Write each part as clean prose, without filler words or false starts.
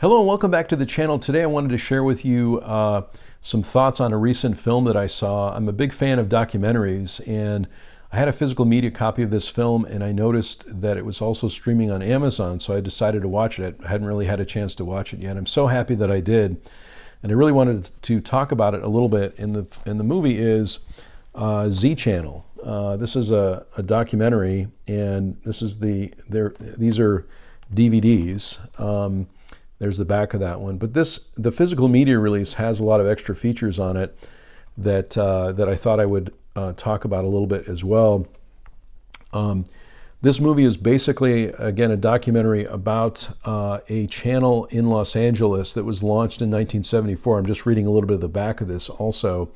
Hello and welcome back to the channel. Today I wanted to share with you some thoughts on a recent film that I saw. I'm a big fan of documentaries, and I had a physical media copy of this film, and I noticed that it was also streaming on Amazon, so I decided to watch it. I hadn't really had a chance to watch it yet. I'm so happy that I did, and I really wanted to talk about it a little bit. And the movie is Z Channel. This is a documentary, and these are DVDs. There's the back of that one. But the physical media release has a lot of extra features on it that I thought I would talk about a little bit as well. This movie is basically, again, a documentary about a channel in Los Angeles that was launched in 1974. I'm just reading a little bit of the back of this also.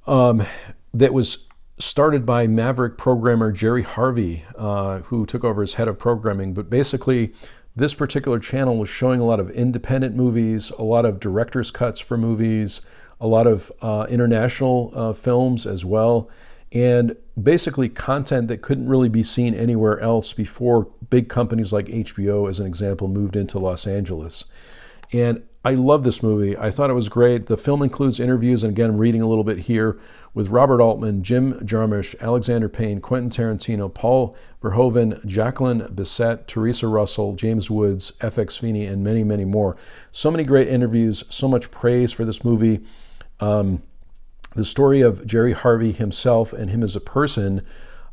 That was started by maverick programmer Jerry Harvey, who took over as head of programming. But basically, this particular channel was showing a lot of independent movies, a lot of director's cuts for movies, a lot of international films as well, and basically content that couldn't really be seen anywhere else before big companies like HBO, as an example, moved into Los Angeles. And I love this movie. I thought it was great. The film includes interviews, and again, I'm reading a little bit here, with Robert Altman, Jim Jarmusch, Alexander Payne, Quentin Tarantino, Paul Verhoeven, Jacqueline Bisset, Teresa Russell, James Woods, FX Feeney, and many, many more. So many great interviews, so much praise for this movie. The story of Jerry Harvey himself and him as a person,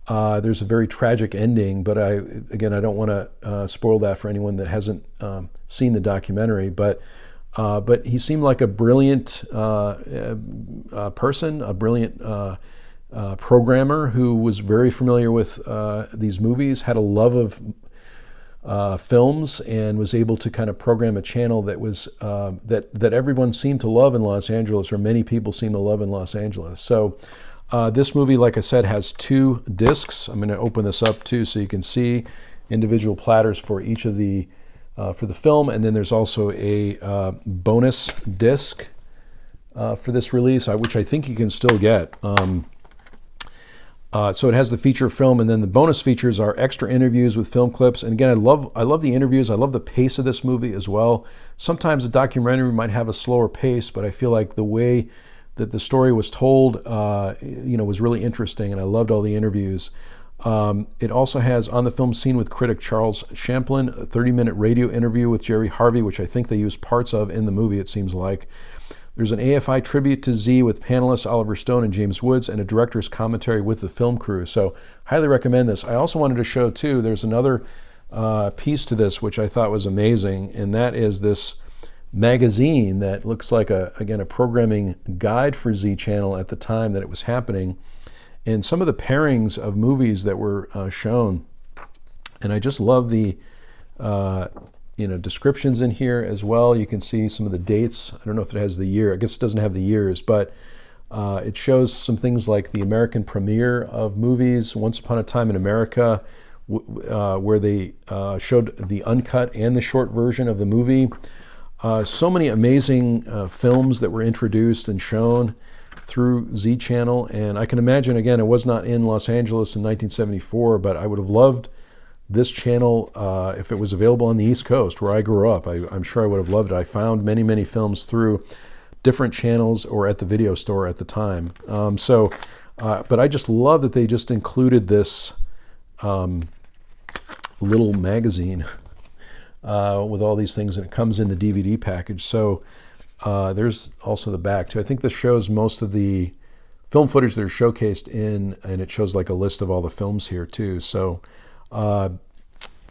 there's a very tragic ending, but I don't want to spoil that for anyone that hasn't seen the documentary, but he seemed like a brilliant person, a brilliant programmer who was very familiar with these movies, had a love of films, and was able to kind of program a channel that was that everyone seemed to love in Los Angeles, or many people seem to love in Los Angeles. So this movie, like I said, has 2 discs. I'm going to open this up too so you can see individual platters for each of the for the film, and then there's also a bonus disc for this release, which I think you can still get. So it has the feature film, and then the bonus features are extra interviews with film clips. And again, I love the interviews. I love the pace of this movie as well. Sometimes a documentary might have a slower pace, but I feel like the way that the story was told, was really interesting, and I loved all the interviews. It also has on the film scene with critic Charles Champlin, a 30-minute radio interview with Jerry Harvey, which I think they used parts of in the movie, it seems like. There's an AFI tribute to Z with panelists Oliver Stone and James Woods, and a director's commentary with the film crew. So highly recommend this. I also wanted to show too, there's another piece to this which I thought was amazing, and that is this magazine that looks like a programming guide for Z Channel at the time that it was happening, and some of the pairings of movies that were shown. And I just love the descriptions in here as well. You can see some of the dates. I don't know if it has the year. I guess it doesn't have the years, but it shows some things like the American premiere of movies, Once Upon a Time in America, where they showed the uncut and the short version of the movie. So many amazing films that were introduced and shown through Z Channel. And I can imagine, again, it was not in Los Angeles in 1974, but I would have loved this channel if it was available on the East Coast where I grew up. I'm sure I would have loved it. I found many, many films through different channels or at the video store at the time. But I just love that they just included this little magazine with all these things, and it comes in the DVD package. So there's also the back too. I think this shows most of the film footage that are showcased in, and it shows like a list of all the films here too. So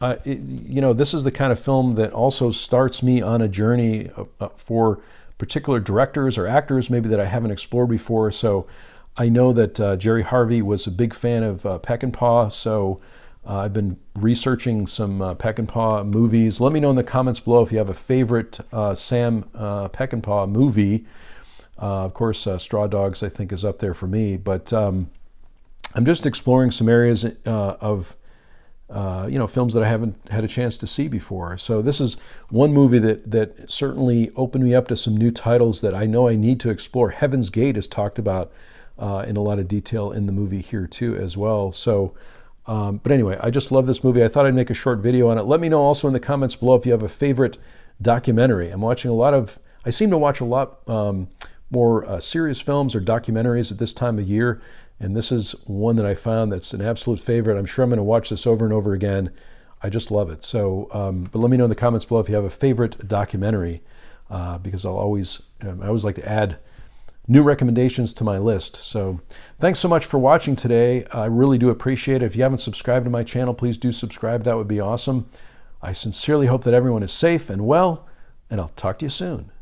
this is the kind of film that also starts me on a journey for particular directors or actors maybe that I haven't explored before. So I know that Jerry Harvey was a big fan of Peckinpah, so I've been researching some Peckinpah movies. Let me know in the comments below if you have a favorite Sam Peckinpah movie. Of course, Straw Dogs I think is up there for me, but I'm just exploring some areas of films that I haven't had a chance to see before. So this is one movie that certainly opened me up to some new titles that I know I need to explore. Heaven's Gate is talked about in a lot of detail in the movie here too as well. So But anyway, I just love this movie. I thought I'd make a short video on it. Let me know also in the comments below if you have a favorite documentary. I seem to watch a lot more serious films or documentaries at this time of year, and this is one that I found that's an absolute favorite. I'm sure I'm going to watch this over and over again. I just love it. So, but let me know in the comments below if you have a favorite documentary, because I always like to add new recommendations to my list. So thanks so much for watching today. I really do appreciate it. If you haven't subscribed to my channel, please do subscribe. That would be awesome. I sincerely hope that everyone is safe and well, and I'll talk to you soon.